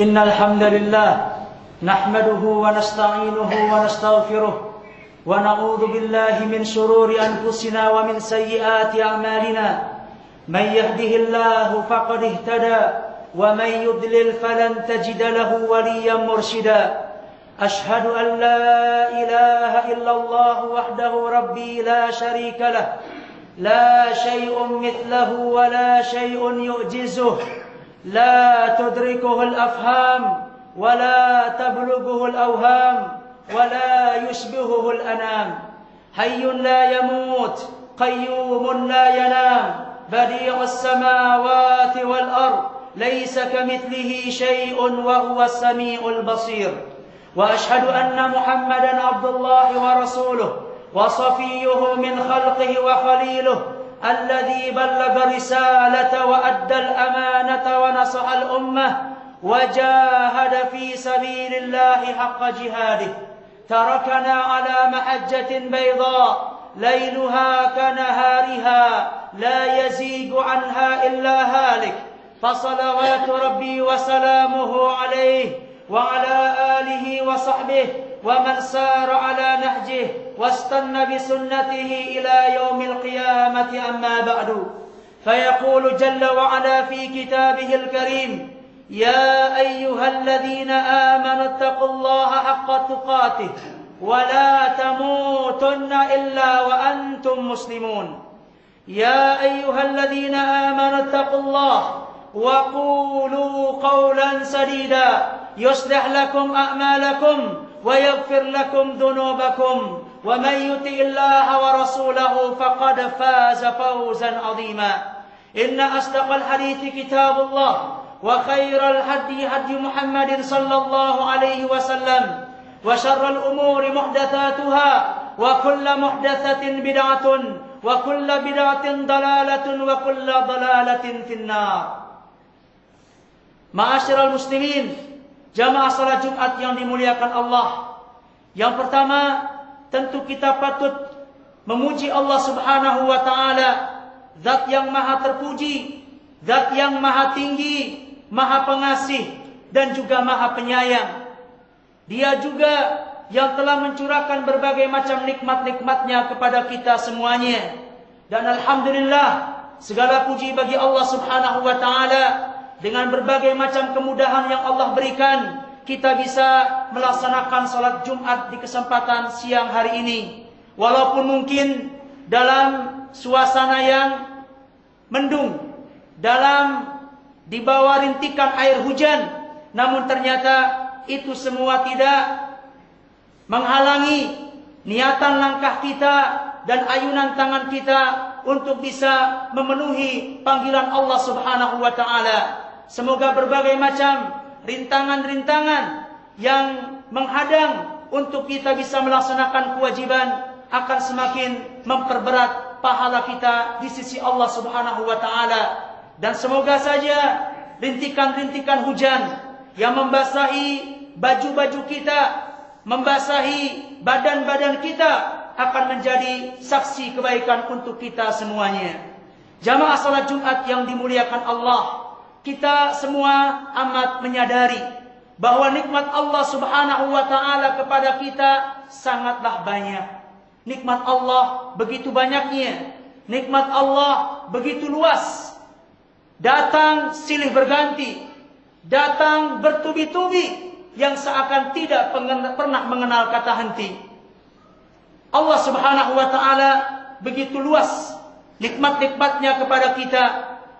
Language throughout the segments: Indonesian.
إن الحمد لله نحمده ونستعينه ونستغفره ونعوذ بالله من شرور أنفسنا ومن سيئات أعمالنا من يهده الله فقد اهتدى ومن يضلل فلن تجد له وليا مرشدا أشهد أن لا إله إلا الله وحده ربي لا شريك له لا شيء مثله ولا شيء يعجزه لا تدركه الأفهام ولا تبلغه الأوهام ولا يشبهه الأنام حي لا يموت قيوم لا ينام بديع السماوات والأرض ليس كمثله شيء وهو السميع البصير وأشهد أن محمدا عبد الله ورسوله وصفيه من خلقه وخليله الذي بلغ الرسالة وأدى الأمانة ونصح الأمة وجاهد في سبيل الله حق جهاده تركنا على محجة بيضاء ليلها كنهارها لا يزيغ عنها إلا هالك فصلوات ربي وسلامه عليه وعلى آله وصحبه ومن سار على نهجه واستنى بسنته إلى يوم القيامة أما بعد فيقول جل وعلا في كتابه الكريم يا أيها الذين آمنوا اتقوا الله حق تقاته ولا تموتن إلا وأنتم مسلمون يا أيها الذين آمنوا اتقوا الله وقولوا قولا سديدا يصلح لكم أعمالكم ويغفر لكم ذنوبكم ومن يطع الله ورسوله فقد فاز فوزا عظيما إن أصدق الحديث كتاب الله وخير الهدي هدي محمد صلى الله عليه وسلم وشر الأمور محدثاتها وكل محدثة بدعة وكل بدعة ضلالة وكل ضلالة في النار. Ma'asyiral muslimin, jamaah salat Jumat yang dimuliakan Allah. Yang pertama, tentu kita patut memuji Allah Subhanahu wa taala, zat yang maha terpuji, zat yang maha tinggi, maha pengasih dan juga maha penyayang. Dia juga yang telah mencurahkan berbagai macam nikmat-nikmatnya kepada kita semuanya. Dan alhamdulillah, segala puji bagi Allah Subhanahu wa taala. Dengan berbagai macam kemudahan yang Allah berikan, kita bisa melaksanakan salat Jumat di kesempatan siang hari ini. Walaupun mungkin dalam suasana yang mendung, di bawah rintikan air hujan, namun ternyata itu semua tidak menghalangi niatan langkah kita dan ayunan tangan kita untuk bisa memenuhi panggilan Allah Subhanahu wa taala. Semoga berbagai macam rintangan-rintangan yang menghadang untuk kita bisa melaksanakan kewajiban akan semakin memperberat pahala kita di sisi Allah Subhanahu wa taala. Dan semoga saja rintikan-rintikan hujan yang membasahi baju-baju kita, membasahi badan-badan kita akan menjadi saksi kebaikan untuk kita semuanya. Jamaah salat Jumat yang dimuliakan Allah, kita semua amat menyadari bahwa nikmat Allah Subhanahu wa taala kepada kita sangatlah banyak. Nikmat Allah begitu banyaknya. Nikmat Allah begitu luas. Datang silih berganti, datang bertubi-tubi yang seakan tidak pernah mengenal kata henti. Allah Subhanahu wa taala begitu luas nikmat-nikmatnya kepada kita.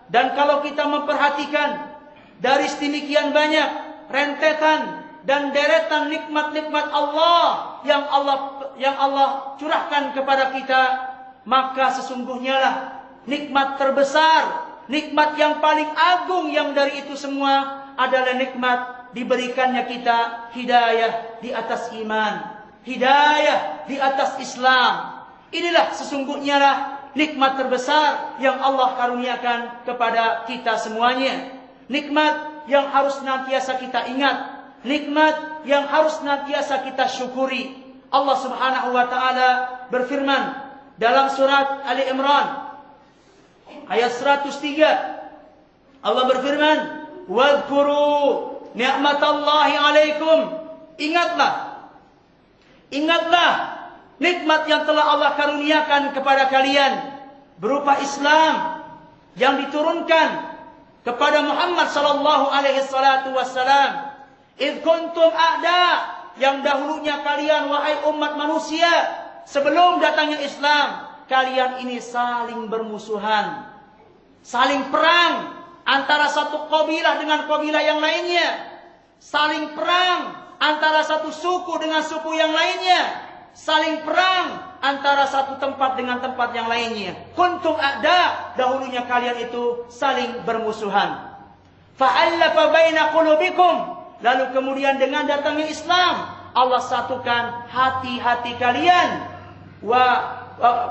Dan kalau kita memperhatikan dari sedemikian banyak rentetan dan deretan nikmat-nikmat Allah yang Allah curahkan kepada kita, maka sesungguhnya lah nikmat terbesar, nikmat yang paling agung yang dari itu semua adalah nikmat diberikannya kita hidayah di atas iman, hidayah di atas Islam. Inilah sesungguhnya lah nikmat terbesar yang Allah karuniakan kepada kita semuanya. Nikmat yang harus senantiasa kita ingat, nikmat yang harus senantiasa kita syukuri. Allah Subhanahu wa taala berfirman dalam surat Ali Imran ayat 103. Allah berfirman, "Wadhkuru ni'matallahi alaikum. Ingatlah nikmat yang telah Allah karuniakan kepada kalian berupa Islam yang diturunkan kepada Muhammad sallallahu alaihi wasallam. Id kuntum a'da, yang dahulunya kalian wahai umat manusia sebelum datangnya Islam, kalian ini saling bermusuhan, saling perang antara satu kabilah dengan kabilah yang lainnya, saling perang antara satu suku dengan suku yang lainnya, saling perang antara satu tempat dengan tempat yang lainnya. Kuntum a'da, dahulunya kalian itu saling bermusuhan. Fa'allafa baina qulubikum, lalu kemudian dengan datangnya Islam, Allah satukan hati-hati kalian.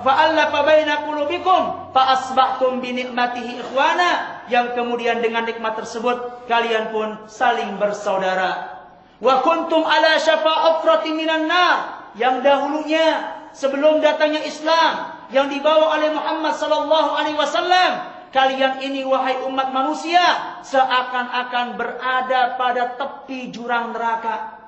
Fa'allafa baina qulubikum fa asbahtum bi ni'matihi ikhwana, yang kemudian dengan nikmat tersebut kalian pun saling bersaudara. Wa kuntum ala syafa ufrati minan nar, yang dahulunya sebelum datangnya Islam yang dibawa oleh Muhammad sallallahu alaihi wasallam, kalian ini wahai umat manusia seakan-akan berada pada tepi jurang neraka,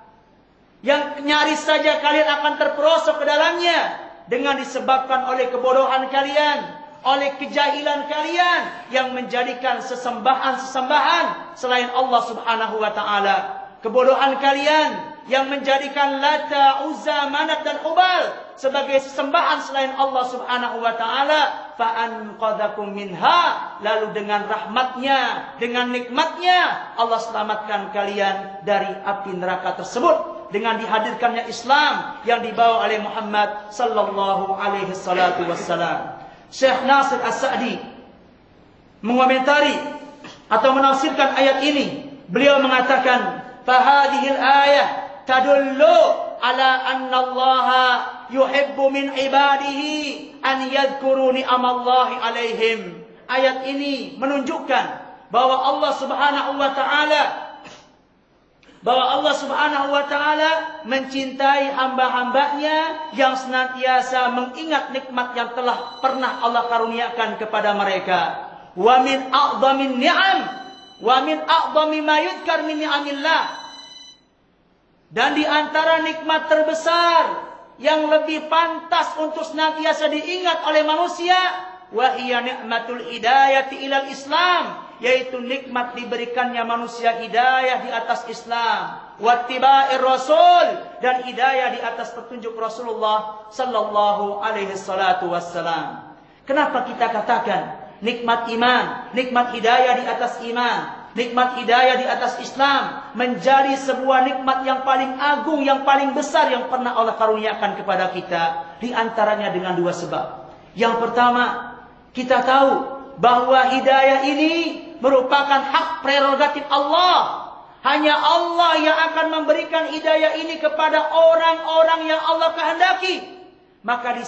yang nyaris saja kalian akan terperosok ke dalamnya dengan disebabkan oleh kebodohan kalian, oleh kejahilan kalian yang menjadikan sesembahan-sesembahan selain Allah Subhanahu wa taala. Kebodohan kalian yang menjadikan Lata, Uzza, Manat dan Hubal sebagai sesembahan selain Allah Subhanahu wa taala. Fa anqadhakum minha, lalu dengan rahmatnya, dengan nikmatnya Allah selamatkan kalian dari api neraka tersebut dengan dihadirkannya Islam yang dibawa oleh Muhammad sallallahu alaihi wasallam. Syekh Nasir As-Sa'di mengomentari atau menafsirkan ayat ini. Beliau mengatakan, "Fahadhil ayah tadullu ala anna Allah yuhibbu min ibadihi an yadhkuru ni'amallahi alaihim." Ayat ini menunjukkan bahwa Allah Subhanahu wa taala mencintai hamba-hambanya yang senantiasa mengingat nikmat yang telah pernah Allah karuniakan kepada mereka. Wa min a'dhamin ni'am wa min a'dhami ma yudhkar min ni'amillah, dan di antara nikmat terbesar yang lebih pantas untuk senantiasa diingat oleh manusia, wa hiya ni'matul hidayati ilal Islam, yaitu nikmat diberikannya manusia hidayah di atas Islam, wattiba'ir rasul, dan hidayah di atas petunjuk Rasulullah sallallahu alaihi wasallam. Kenapa kita katakan nikmat iman, nikmat hidayah di atas iman, nikmat hidayah di atas Islam menjadi sebuah nikmat yang paling agung, yang paling besar yang pernah Allah karuniakan kepada kita? Di antaranya dengan dua sebab. Yang pertama, kita tahu bahwa hidayah ini merupakan hak prerogatif Allah. Hanya Allah yang akan memberikan hidayah ini kepada orang-orang yang Allah kehendaki. Maka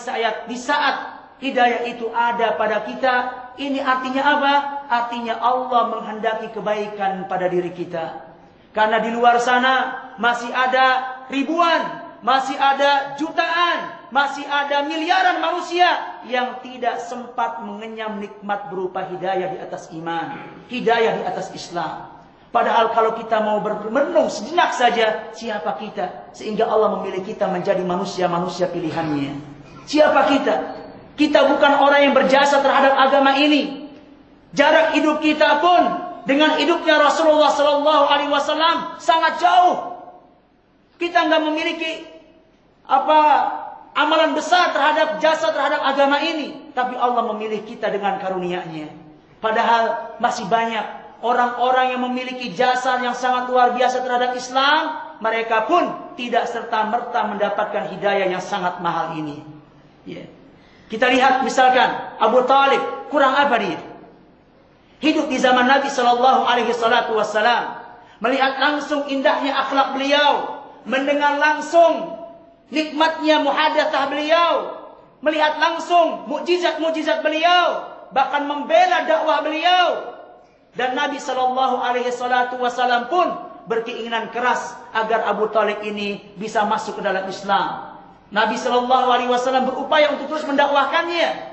di saat hidayah itu ada pada kita, ini artinya apa? Artinya Allah menghendaki kebaikan pada diri kita. Karena di luar sana masih ada ribuan, masih ada jutaan, masih ada miliaran manusia yang tidak sempat mengenyam nikmat berupa hidayah di atas iman, hidayah di atas Islam. Padahal kalau kita mau bermenung sejenak saja, siapa kita sehingga Allah memilih kita menjadi manusia-manusia pilihannya? Siapa kita? Kita bukan orang yang berjasa terhadap agama ini. Jarak hidup kita pun dengan hidupnya Rasulullah sallallahu alaihi wasallam sangat jauh. Kita nggak memiliki amalan besar terhadap jasa terhadap agama ini, tapi Allah memilih kita dengan karunia-Nya. Padahal masih banyak orang-orang yang memiliki jasa yang sangat luar biasa terhadap Islam, mereka pun tidak serta-merta mendapatkan hidayah yang sangat mahal ini. Kita lihat misalkan Abu Talib, kurang apa dia? Hidup di zaman Nabi sallallahu alaihi wasallam, melihat langsung indahnya akhlak beliau, mendengar langsung nikmatnya muhadatsah beliau, melihat langsung mukjizat-mukjizat beliau, bahkan membela dakwah beliau. Dan Nabi sallallahu alaihi wasallam pun berkeinginan keras agar Abu Talib ini bisa masuk ke dalam Islam. Nabi sallallahu alaihi wasallam berupaya untuk terus mendakwahkannya.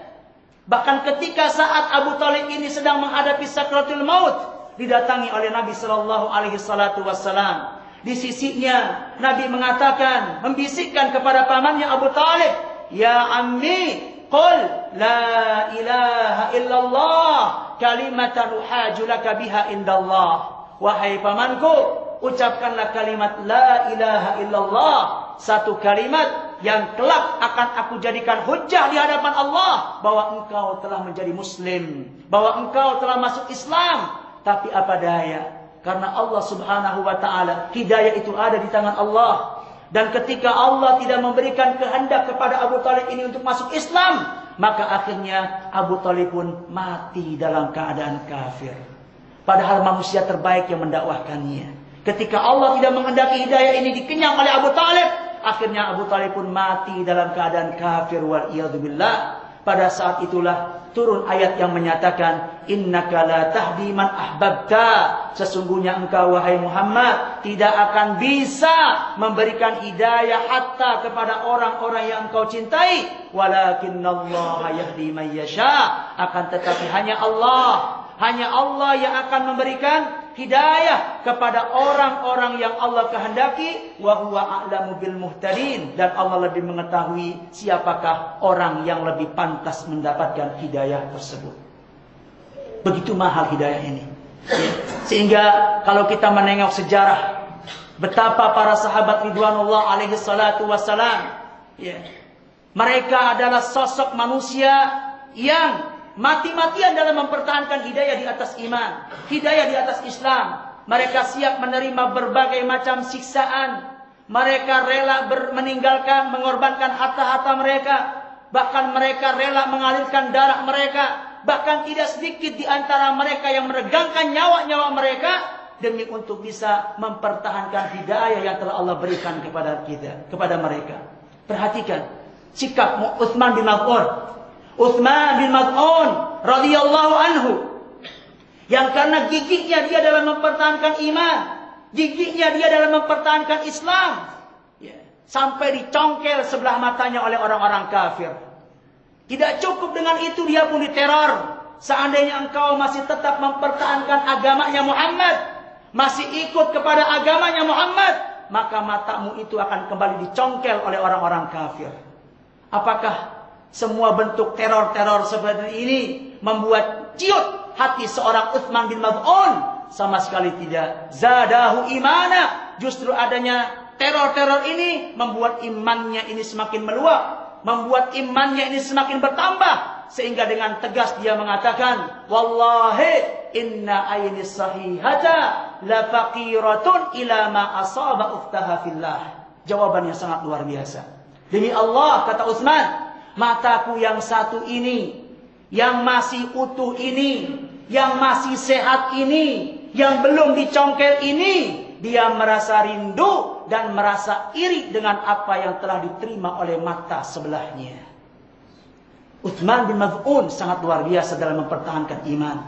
Bahkan ketika saat Abu Talib ini sedang menghadapi sakratul maut, didatangi oleh Nabi sallallahu alaihi wasallam. Di sisinya Nabi mengatakan, membisikkan kepada pamannya Abu Talib, "Ya ammi, qul la ilaha illallah kalimatan uhaju laka biha indallah." Wahai pamanku, ucapkanlah kalimat la ilaha illallah, satu kalimat yang kelak akan aku jadikan hujjah di hadapan Allah bahwa engkau telah menjadi muslim, bahwa engkau telah masuk Islam. Tapi apa daya, karena Allah subhanahu wa ta'ala, hidayah itu ada di tangan Allah. Dan ketika Allah tidak memberikan kehendak kepada Abu Talib ini untuk masuk Islam, maka akhirnya Abu Talib pun mati dalam keadaan kafir. Padahal manusia terbaik yang mendakwahkannya. Ketika Allah tidak menghendaki hidayah ini dikenyang oleh Abu Talib, akhirnya Abu Talib pun mati dalam keadaan kafir wal-iyadzubillah. Pada saat itulah turun ayat yang menyatakan, innaka la tahdi man ahbabta, sesungguhnya engkau wahai Muhammad tidak akan bisa memberikan hidayah hatta kepada orang-orang yang engkau cintai, walakinnallaha yahdi man yasha, akan tetapi hanya Allah yang akan memberikan hidayah kepada orang-orang yang Allah kehendaki, wa huwa a'lamu bil muhtadin, dan Allah lebih mengetahui siapakah orang yang lebih pantas mendapatkan hidayah tersebut. Begitu mahal hidayah ini. Ya. Sehingga kalau kita menengok sejarah betapa para sahabat ridwanullah alaihi salatu wassalam, ya, mereka adalah sosok manusia yang mati-matian dalam mempertahankan hidayah di atas iman, hidayah di atas Islam. Mereka siap menerima berbagai macam siksaan. Mereka rela meninggalkan, mengorbankan harta-harta mereka. Bahkan mereka rela mengalirkan darah mereka. Bahkan tidak sedikit di antara mereka yang meregangkan nyawa-nyawa mereka demi untuk bisa mempertahankan hidayah yang telah Allah berikan kepada kita, kepada mereka. Perhatikan sikap Utsman bin Maz'un. Utsman bin Maz'un radhiyallahu anhu, yang karena gigihnya dia dalam mempertahankan iman, gigihnya dia dalam mempertahankan Islam, ya, sampai dicongkel sebelah matanya oleh orang-orang kafir. Tidak cukup dengan itu, dia pun diteror. Seandainya engkau masih tetap mempertahankan agamanya Muhammad, masih ikut kepada agamanya Muhammad, maka matamu itu akan kembali dicongkel oleh orang-orang kafir. Apakah semua bentuk teror-teror seperti ini membuat ciut hati seorang Utsman bin Maz'un? Sama sekali tidak. Zadahu imana. Justru adanya teror-teror ini membuat imannya ini semakin meluap, membuat imannya ini semakin bertambah, sehingga dengan tegas dia mengatakan, wallahi inna aini sahihata la faqiratun ila ma asaba ukhtaha fillah. Jawaban yang sangat luar biasa. Demi Allah, kata Utsman, mataku yang satu ini, yang masih utuh ini, yang masih sehat ini, yang belum dicongkel ini, dia merasa rindu dan merasa iri dengan apa yang telah diterima oleh mata sebelahnya. Utsman bin Maz'un sangat luar biasa dalam mempertahankan iman.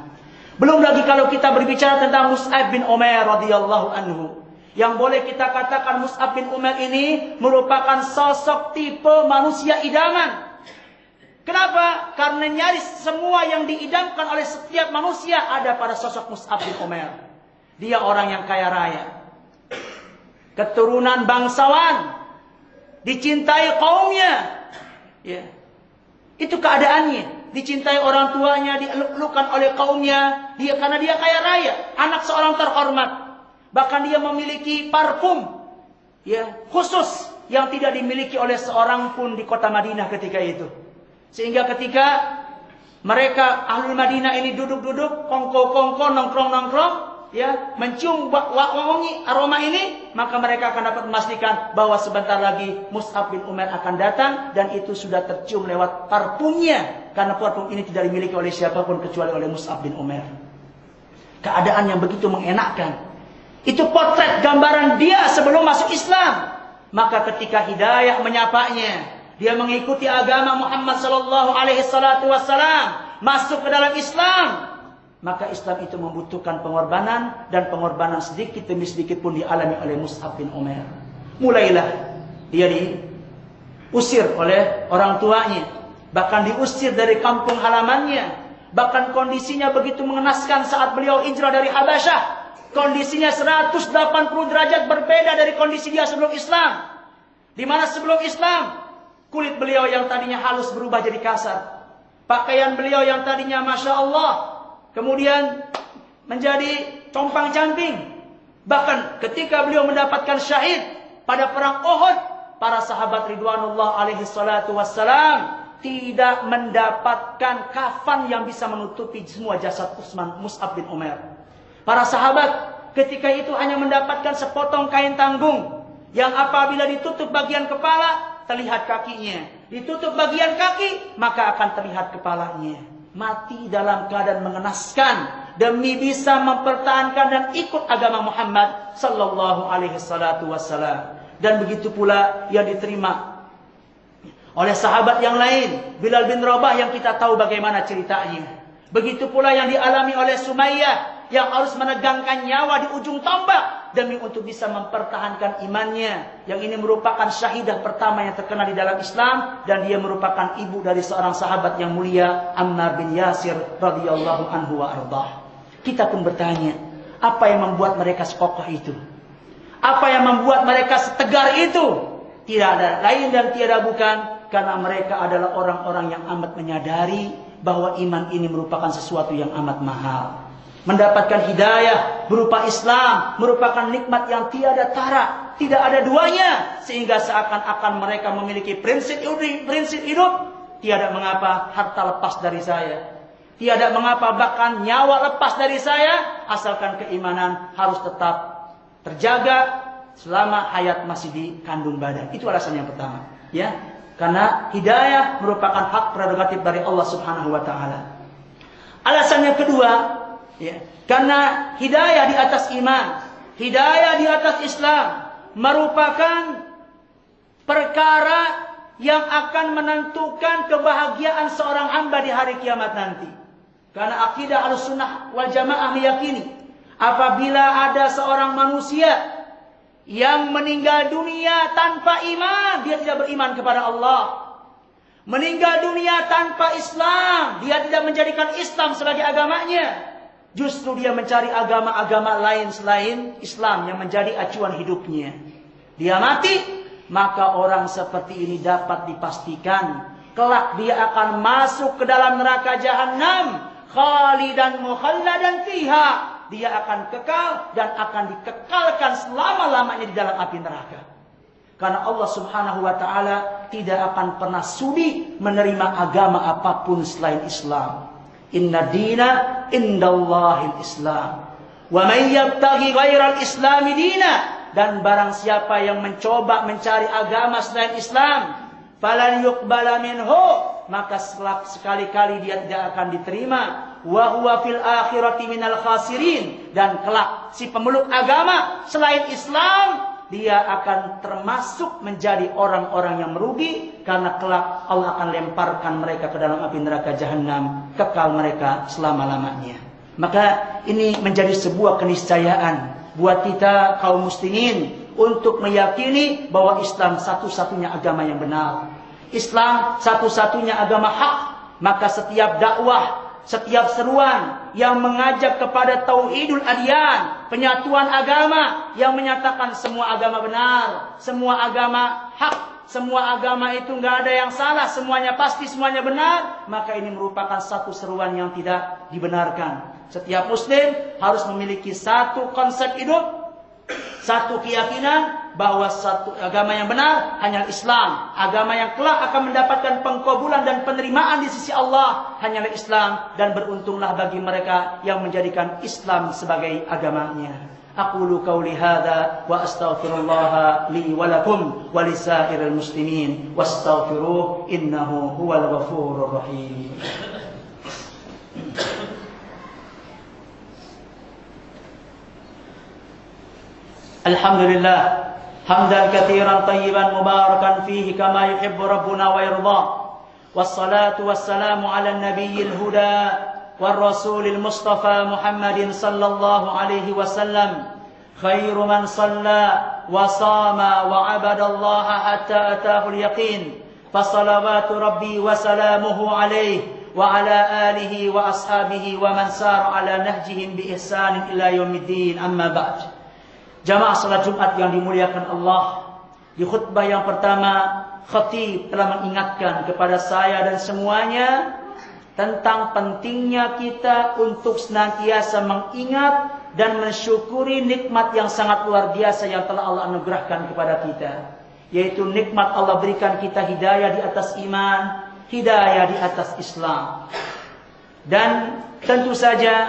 Belum lagi kalau kita berbicara tentang Mus'ab bin Umair radhiyallahu anhu, yang boleh kita katakan Mus'ab bin Umair ini merupakan sosok tipe manusia idaman. Kenapa? Karena nyaris semua yang diidamkan oleh setiap manusia ada pada sosok Mus'ab bin Umair. Dia orang yang kaya raya, keturunan bangsawan, dicintai kaumnya. Ya. Itu keadaannya. Dicintai orang tuanya, dieluk-elukan oleh kaumnya. Karena dia kaya raya, anak seorang terhormat. Bahkan dia memiliki parfum, ya, khusus yang tidak dimiliki oleh seorang pun di kota Madinah ketika itu. Sehingga ketika mereka ahli Madinah ini duduk-duduk, kongko-kongko, nongkrong-nongkrong, ya, mencium wangi aroma ini, maka mereka akan dapat memastikan bahwa sebentar lagi Mus'ab bin Umair akan datang, dan itu sudah tercium lewat parfumnya, karena parfum ini tidak dimiliki oleh siapapun kecuali oleh Mus'ab bin Umair. Keadaan yang begitu mengenakkan. Itu potret gambaran dia sebelum masuk Islam. Maka ketika hidayah menyapanya, dia mengikuti agama Muhammad sallallahu alaihi wasallam, masuk ke dalam Islam, maka Islam itu membutuhkan pengorbanan, dan pengorbanan sedikit demi sedikit pun dialami oleh Mus'ab bin Umair. Mulailah dia diusir oleh orang tuanya, bahkan diusir dari kampung halamannya, Bahkan kondisinya begitu mengenaskan saat beliau hijrah dari Habasyah. Kondisinya 180 derajat berbeda dari kondisi dia sebelum Islam. Di mana sebelum Islam, kulit beliau yang tadinya halus berubah jadi kasar. Pakaian beliau yang tadinya Masya Allah, kemudian menjadi compang-camping. Bahkan ketika beliau mendapatkan syahid pada perang Uhud, para sahabat ridwanullah alaihi salatu wassalam tidak mendapatkan kafan yang bisa menutupi semua jasad Mus'ab bin Umair. Para sahabat ketika itu hanya mendapatkan sepotong kain tanggung yang apabila ditutup bagian kepala terlihat kakinya, ditutup bagian kaki maka akan terlihat kepalanya. Mati dalam keadaan mengenaskan demi bisa mempertahankan dan ikut agama Muhammad sallallahu alaihi salatu wassalam. Dan begitu pula yang diterima oleh sahabat yang lain, Bilal bin Rabah yang kita tahu bagaimana ceritanya. Begitu pula yang dialami oleh Sumayyah yang harus menegangkan nyawa di ujung tombak demi untuk bisa mempertahankan imannya. Yang ini merupakan syahidah pertama yang terkenal di dalam Islam, dan dia merupakan ibu dari seorang sahabat yang mulia, Ammar bin Yasir radhiyallahu anhu wa ardah. Kita pun bertanya, apa yang membuat mereka sekokoh itu? Apa yang membuat mereka setegar itu? Tidak ada lain dan tiada bukan karena mereka adalah orang-orang yang amat menyadari bahwa iman ini merupakan sesuatu yang amat mahal. Mendapatkan hidayah berupa Islam merupakan nikmat yang tiada tara, tidak ada duanya, sehingga seakan-akan mereka memiliki prinsip hidup. Tiada mengapa harta lepas dari saya, tiada mengapa bahkan nyawa lepas dari saya, asalkan keimanan harus tetap terjaga selama hayat masih di kandung badan. Itu alasan yang pertama, ya. Karena hidayah merupakan hak prerogatif dari Allah Subhanahu wa taala. Alasan yang kedua, ya, karena hidayah di atas iman, hidayah di atas Islam merupakan perkara yang akan menentukan kebahagiaan seorang hamba di hari kiamat nanti. Karena akidah Ahlussunnah wal Jamaah meyakini apabila ada seorang manusia yang meninggal dunia tanpa iman, dia tidak beriman kepada Allah. Meninggal dunia tanpa Islam, dia tidak menjadikan Islam sebagai agamanya. Justru dia mencari agama-agama lain selain Islam yang menjadi acuan hidupnya. Dia mati, maka orang seperti ini dapat dipastikan kelak dia akan masuk ke dalam neraka jahanam, khalidan mukhalladan fiha. Dia akan kekal dan akan dikekalkan selama-lamanya di dalam api neraka. Karena Allah Subhanahu wa taala tidak akan pernah sudi menerima agama apapun selain Islam. Inna dina indallahil Islam. Wa man yabtaghi ghairal islami dina, dan barang siapa yang mencoba mencari agama selain Islam, falan yuqbala minhu, maka sekali-kali dia tidak akan diterima. Wa huwa fil akhirati minal khasirin, dan kelak si pemeluk agama selain Islam dia akan termasuk menjadi orang-orang yang merugi, karena kelak Allah akan lemparkan mereka ke dalam api neraka jahanam, kekal mereka selama-lamanya. Maka ini menjadi sebuah keniscayaan buat kita kaum muslimin untuk meyakini bahwa Islam satu-satunya agama yang benar. Islam satu-satunya agama hak. Maka setiap dakwah, setiap seruan yang mengajak kepada tauhidul adyan, penyatuan agama, yang menyatakan semua agama benar, semua agama hak, semua agama itu nggak ada yang salah, semuanya pasti, semuanya benar, maka ini merupakan satu seruan yang tidak dibenarkan. Setiap muslim harus memiliki satu konsep hidup, satu keyakinan bahwa satu agama yang benar hanyalah Islam. Agama yang kelak akan mendapatkan pengkabulan dan penerimaan di sisi Allah hanyalah Islam, dan beruntunglah bagi mereka yang menjadikan Islam sebagai agamanya. Aqulu qauli hadza wa astaghfirullah li wa lakum wa lisairil muslimin wastaghfiruh innahu huwal ghafurur rahim. Alhamdulillah hamdan katsiran tayyiban mubarakan fihi kama yuhibbu rabbuna wa yarda. Wassalatu wassalamu ala nabiyil huda war rasulil mustafa Muhammadin sallallahu alaihi wasallam, khairu man shalla wa sama wa abadallaha hatta atahul yaqin. Fassalawatu rabbi wa salamuhu alaihi wa ala alihi wa ashabihi wa man sara ala nahjihim bi ihsanin ila yaumiddin. Amma ba'd. Jamaah salat Jumat yang dimuliakan Allah, di khutbah yang pertama khatib telah mengingatkan kepada saya dan semuanya tentang pentingnya kita untuk senantiasa mengingat dan mensyukuri nikmat yang sangat luar biasa yang telah Allah anugerahkan kepada kita, yaitu nikmat Allah berikan kita hidayah di atas iman, hidayah di atas Islam. Dan tentu saja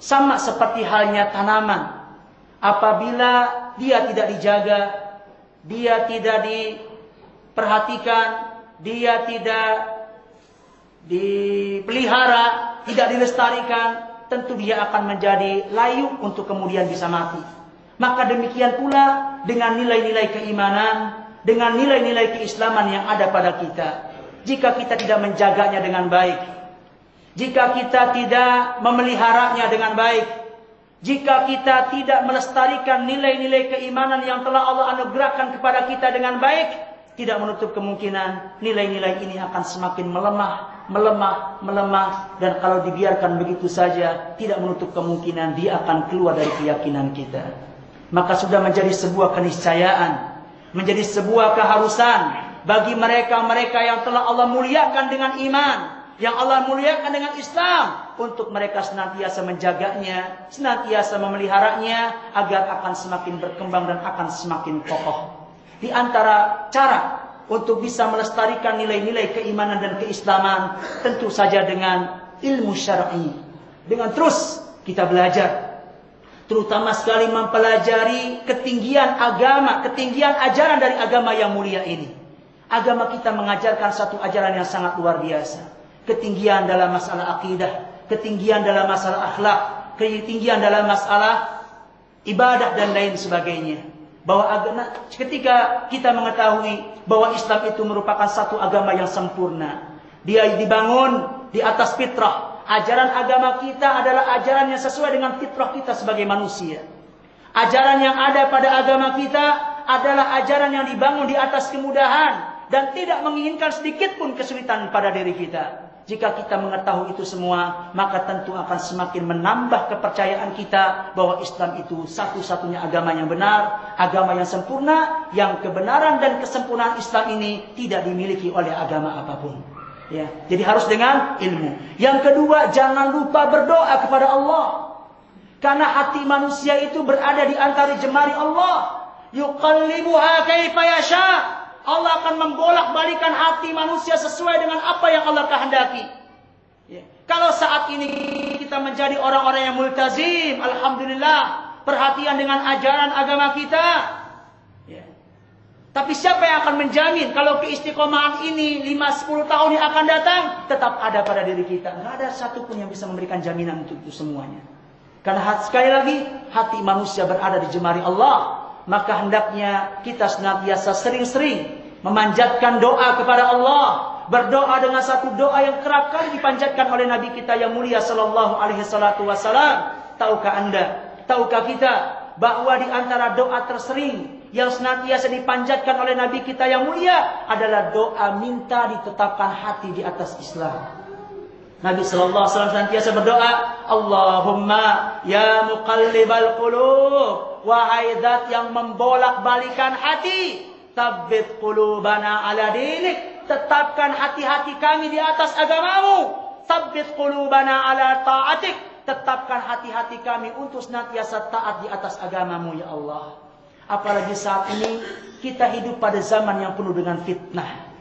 sama seperti halnya tanaman, apabila dia tidak dijaga, dia tidak diperhatikan, dia tidak dipelihara, tidak dilestarikan, tentu dia akan menjadi layu untuk kemudian bisa mati. Maka demikian pula dengan nilai-nilai keimanan, dengan nilai-nilai keislaman yang ada pada kita. Jika kita tidak menjaganya dengan baik, jika kita tidak memeliharanya dengan baik, jika kita tidak melestarikan nilai-nilai keimanan yang telah Allah anugerahkan kepada kita dengan baik, tidak menutup kemungkinan nilai-nilai ini akan semakin melemah, dan kalau dibiarkan begitu saja, tidak menutup kemungkinan dia akan keluar dari keyakinan kita. Maka sudah menjadi sebuah keniscayaan, menjadi sebuah keharusan bagi mereka-mereka yang telah Allah muliakan dengan iman, yang Allah muliakan dengan Islam, untuk mereka senantiasa menjaganya, senantiasa memeliharanya, agar akan semakin berkembang dan akan semakin kokoh. Di antara cara untuk bisa melestarikan nilai-nilai keimanan dan keislaman, tentu saja dengan ilmu syar'i, dengan terus kita belajar, terutama sekali mempelajari ketinggian agama, ketinggian ajaran dari agama yang mulia ini. Agama kita mengajarkan satu ajaran yang sangat luar biasa, ketinggian dalam masalah akidah, ketinggian dalam masalah akhlak, ketinggian dalam masalah ibadah dan lain sebagainya. Bahwa ketika kita mengetahui bahwa Islam itu merupakan satu agama yang sempurna, dia dibangun di atas fitrah. Ajaran agama kita adalah ajaran yang sesuai dengan fitrah kita sebagai manusia. Ajaran yang ada pada agama kita adalah ajaran yang dibangun di atas kemudahan dan tidak menginginkan sedikit pun kesulitan pada diri kita. Jika kita mengetahui itu semua, maka tentu akan semakin menambah kepercayaan kita bahwa Islam itu satu-satunya agama yang benar, agama yang sempurna, yang kebenaran dan kesempurnaan Islam ini tidak dimiliki oleh agama apapun. Ya, jadi harus dengan ilmu. Yang kedua, jangan lupa berdoa kepada Allah. Karena hati manusia itu berada di antara jemari Allah. Yuqallibuha kaifa yasha. Allah akan membolak-balikan hati manusia sesuai dengan apa yang Allah kehendaki. Ya. Kalau saat ini kita menjadi orang-orang yang multazim, alhamdulillah, perhatian dengan ajaran agama kita. Ya. Tapi siapa yang akan menjamin kalau keistiqomahan ini 5-10 tahun yang akan datang tetap ada pada diri kita? Tidak ada satupun yang bisa memberikan jaminan untuk itu semuanya. Karena sekali lagi hati manusia berada di jemari Allah. Maka hendaknya kita senantiasa sering-sering memanjatkan doa kepada Allah, berdoa dengan satu doa yang kerap kali dipanjatkan oleh Nabi kita yang mulia sallallahu alaihi wasallam. Tahukah Anda, tahukah kita bahwa di antara doa tersering yang senantiasa dipanjatkan oleh Nabi kita yang mulia adalah doa minta ditetapkan hati di atas Islam. Nabi sallallahu alaihi wasallam senantiasa berdoa, Allahumma ya muqallibal qulub, wahai zat yang membolak-balikan hati, tsabbit qulubana ala dinik, tetapkan hati-hati kami di atas agamamu, tsabbit qulubana ala ta'atik, tetapkan hati-hati kami untuk senantiasa taat di atas agamamu ya Allah. Apalagi saat ini kita hidup pada zaman yang penuh dengan fitnah.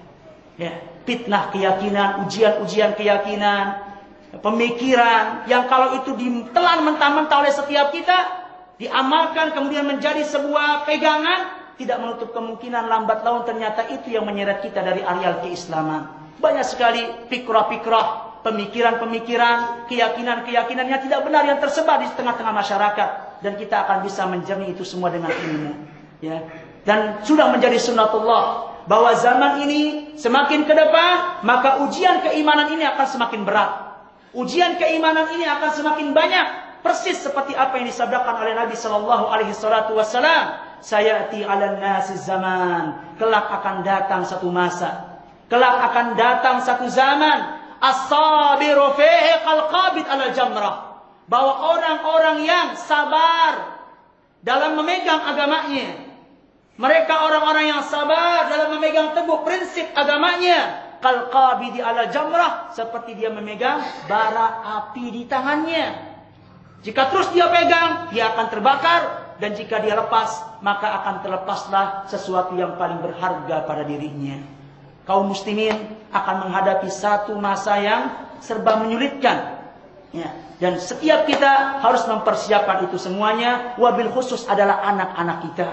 Ya, fitnah keyakinan, ujian-ujian keyakinan, pemikiran yang kalau itu ditelan mentah-mentah oleh setiap kita, diamalkan kemudian menjadi sebuah pegangan, tidak menutup kemungkinan lambat laun ternyata itu yang menyeret kita dari areal keislaman. Banyak sekali fikrah-fikrah, pemikiran-pemikiran, keyakinan-keyakinan yang tidak benar yang tersebar di tengah-tengah masyarakat, dan kita akan bisa menjernih itu semua dengan ilmu. Ya. Dan sudah menjadi sunnatullah bahwa zaman ini semakin ke depan, maka ujian keimanan ini akan semakin berat. Ujian keimanan ini akan semakin banyak, persis seperti apa yang disabdakan oleh Nabi sallallahu alaihi wasallam, sayati 'alan nasi zaman, kelak akan datang satu masa, kelak akan datang satu zaman, as-sabiru fihi qalqabid 'alal jamrah. Bahwa orang-orang yang sabar dalam memegang agamanya, mereka orang-orang yang sabar dalam memegang teguh prinsip agamanya, qalqabidi 'alal jamrah, seperti dia memegang bara api di tangannya. Jika terus dia pegang, dia akan terbakar, dan jika dia lepas, maka akan terlepaslah sesuatu yang paling berharga pada dirinya. Kaum muslimin akan menghadapi satu masa yang serba menyulitkan. Ya, dan setiap kita harus mempersiapkan itu semuanya. Wabil khusus adalah anak-anak kita.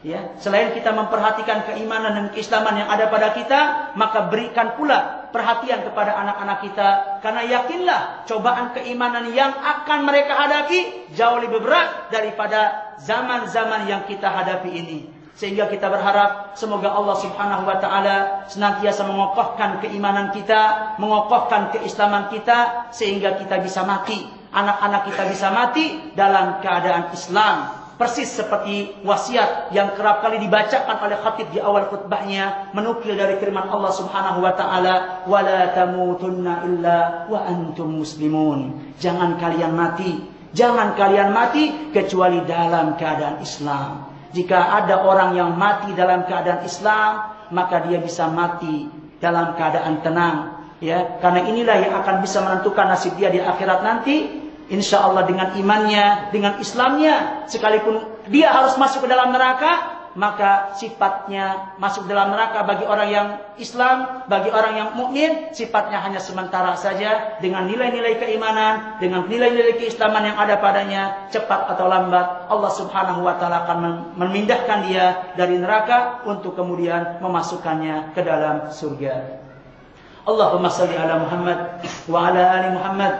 Ya, selain kita memperhatikan keimanan dan keislaman yang ada pada kita, maka berikan pula perhatian kepada anak-anak kita. Karena yakinlah cobaan keimanan yang akan mereka hadapi jauh lebih berat daripada zaman-zaman yang kita hadapi ini. Sehingga kita berharap semoga Allah Subhanahu wa taala senantiasa mengokohkan keimanan kita, mengokohkan keislaman kita, sehingga kita bisa mati, anak-anak kita bisa mati dalam keadaan Islam. Persis seperti wasiat yang kerap kali dibacakan oleh khatib di awal khutbahnya, menukil dari firman Allah Subhanahu wa taala, "Wala tamutunna illa wa antum muslimun." Jangan kalian mati kecuali dalam keadaan Islam. Jika ada orang yang mati dalam keadaan Islam, maka dia bisa mati dalam keadaan tenang. Ya, karena inilah yang akan bisa menentukan nasib dia di akhirat nanti. Insya Allah dengan imannya, dengan Islamnya, sekalipun dia harus masuk ke dalam neraka, maka sifatnya masuk dalam neraka bagi orang yang Islam, bagi orang yang mukmin, sifatnya hanya sementara saja. Dengan nilai-nilai keimanan, dengan nilai-nilai keislaman yang ada padanya, cepat atau lambat Allah Subhanahu wa taala akan memindahkan dia dari neraka untuk kemudian memasukkannya ke dalam surga. Allahumma salli ala Muhammad wa ala ali Muhammad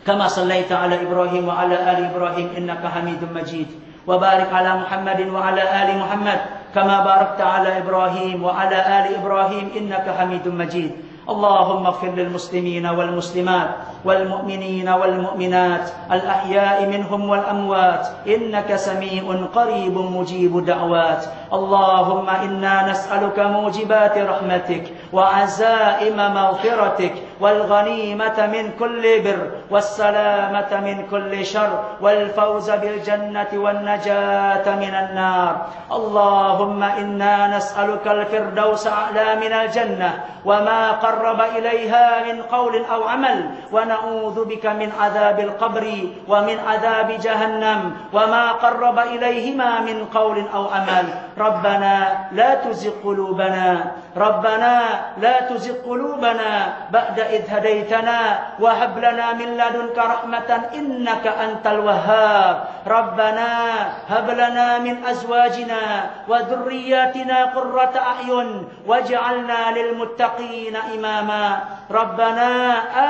kama sallaita ala Ibrahim wa ala ali Ibrahim innaka Hamidum Majid. Wa barik ala Muhammadin wa ala ali Muhammad kama barakta ala Ibrahim wa ala ali Ibrahim innaka Hamidum Majid. اللهم اغفر للمسلمين والمسلمات والمؤمنين والمؤمنات الأحياء منهم والأموات إنك سميع قريب مجيب دعوات. اللهم إنا نسألك موجبات رحمتك وعزائم مغفرتك والغنيمة من كل بر والسلامة من كل شر والفوز بالجنة والنجاة من النار. اللهم إنا نسألك الفردوس أعلى من الجنة وما قرب إليها من قول أو عمل ونعوذ بك من عذاب القبر ومن عذاب جهنم وما قرب إليهما من قول أو عمل. ربنا لا تزغ قلوبنا بعد إذ هديتنا وهب لنا من لدنك رحمة إنك أنت الوهاب. ربنا هب لنا من أزواجنا وذرياتنا قرة أعين واجعلنا للمتقين إماما. ربنا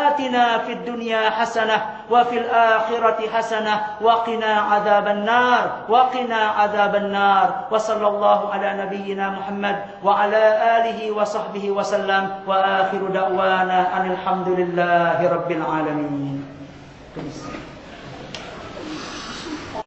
آتنا في الدنيا حسنة وفي الآخرة حسنة وقنا عذاب النار وصلى الله على نبينا محمد وعلى آله وصحبه وسلم وآخر دعوانا أن الحمد لله رب العالمين.